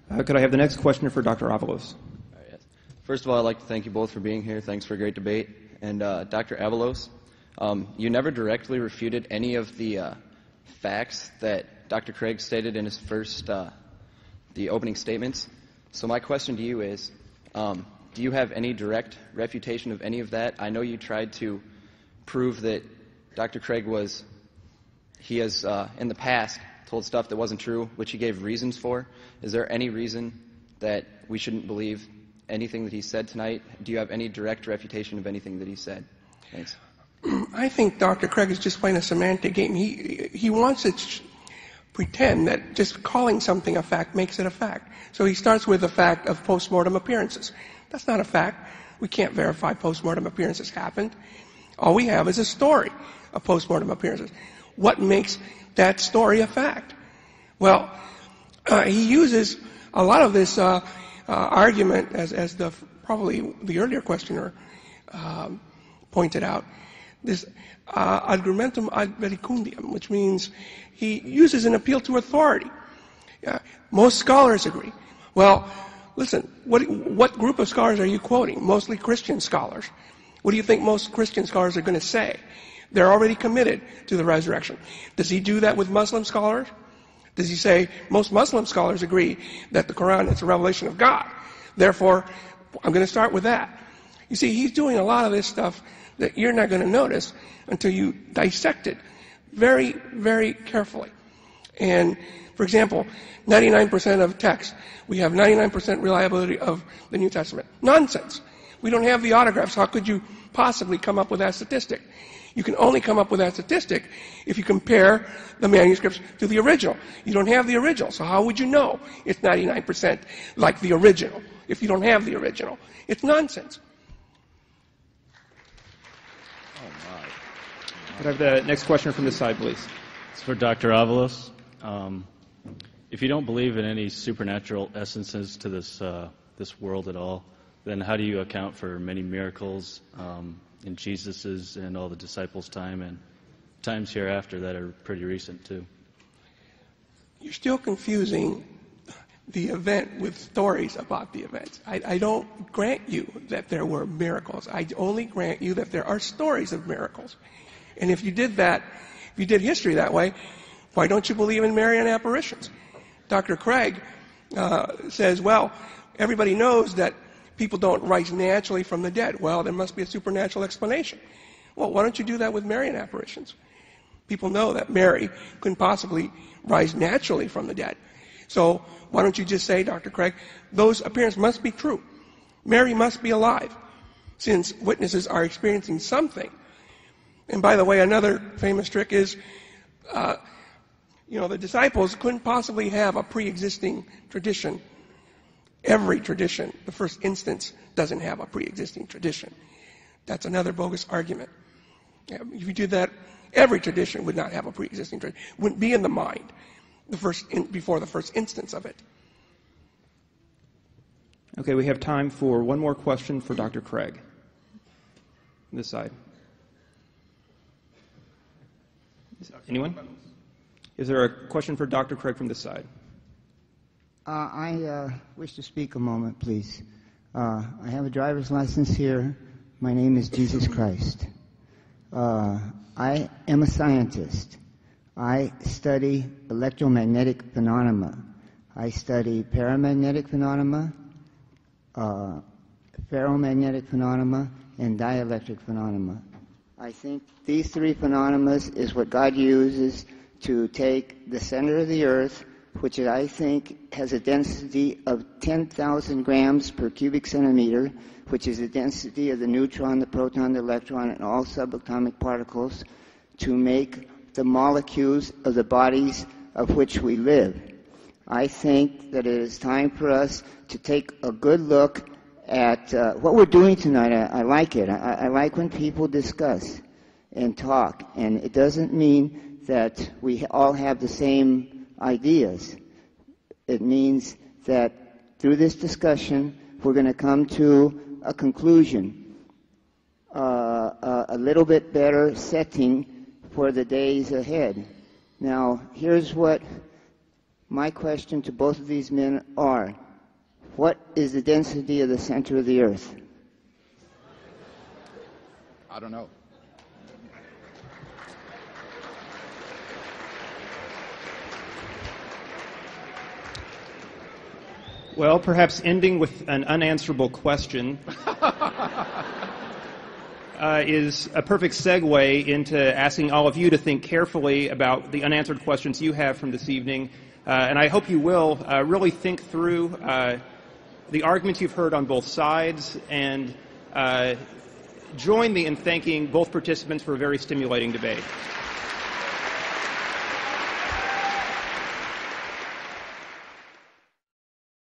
Could I have the next questioner for Dr. Avalos? All right, yes. First of all, I'd like to thank you both for being here. Thanks for a great debate. And Dr. Avalos, you never directly refuted any of the facts that Dr. Craig stated in his first, the opening statements. So my question to you is, do you have any direct refutation of any of that? I know you tried to prove that Dr. Craig he has in the past told stuff that wasn't true, which he gave reasons for. Is there any reason that we shouldn't believe anything that he said tonight? Do you have any direct refutation of anything that he said? Thanks. I think Dr. Craig is just playing a semantic game. He wants to pretend that just calling something a fact makes it a fact. So he starts with the fact of postmortem appearances. That's not a fact. We can't verify postmortem appearances happened. All we have is a story of postmortem appearances. What makes that story a fact? Well, he uses a lot of this argument, as probably the earlier questioner pointed out, this argumentum ad verecundium, which means he uses an appeal to authority. Most scholars agree. Well, listen, what group of scholars are you quoting? Mostly Christian scholars. What do you think most Christian scholars are going to say? They're already committed to the resurrection. Does he do that with Muslim scholars? Does he say, most Muslim scholars agree that the Quran is a revelation of God. Therefore, I'm going to start with that. You see, he's doing a lot of this stuff that you're not going to notice until you dissect it very, very carefully. And, for example, 99% of text, we have 99% reliability of the New Testament. Nonsense. We don't have the autographs. How could you possibly come up with that statistic? You can only come up with that statistic if you compare the manuscripts to the original. You don't have the original, so how would you know it's 99% like the original if you don't have the original? It's nonsense. Could I have the next questioner from this side, please? It's for Dr. Avalos. If you don't believe in any supernatural essences to this world at all, then how do you account for many miracles in Jesus's and all the disciples' time and times hereafter that are pretty recent too? You're still confusing the event with stories about the events. I don't grant you that there were miracles. I only grant you that there are stories of miracles. And if you did that, if you did history that way, why don't you believe in Marian apparitions? Dr. Craig says, well, everybody knows that people don't rise naturally from the dead. Well, there must be a supernatural explanation. Well, why don't you do that with Marian apparitions? People know that Mary couldn't possibly rise naturally from the dead. So why don't you just say, Dr. Craig, those appearances must be true. Mary must be alive, since witnesses are experiencing something. And by the way, another famous trick is, the disciples couldn't possibly have a pre-existing tradition. Every tradition, the first instance, doesn't have a pre-existing tradition. That's another bogus argument. If you did that, every tradition would not have a pre-existing tradition. It wouldn't be in the mind before the first instance of it. Okay, we have time for one more question for Dr. Craig. This side. Anyone? Is there a question for Dr. Craig from this side? I wish to speak a moment, please. I have a driver's license here. My name is Jesus Christ. I am a scientist. I study electromagnetic phenomena. I study paramagnetic phenomena, ferromagnetic phenomena, and dielectric phenomena. I think these three phenomena is what God uses to take the center of the earth, which I think has a density of 10,000 grams per cubic centimeter, which is the density of the neutron, the proton, the electron, and all subatomic particles, to make the molecules of the bodies of which we live. I think that it is time for us to take a good look at what we're doing tonight. I like it. I like when people discuss and talk, and it doesn't mean that we all have the same ideas. It means that through this discussion, we're going to come to a conclusion, a little bit better setting for the days ahead. Now, here's what My question to both of these men are, what is the density of the center of the Earth? I don't know. Well, perhaps ending with an unanswerable question is a perfect segue into asking all of you to think carefully about the unanswered questions you have from this evening. And I hope you will really think through the arguments you've heard on both sides and join me in thanking both participants for a very stimulating debate.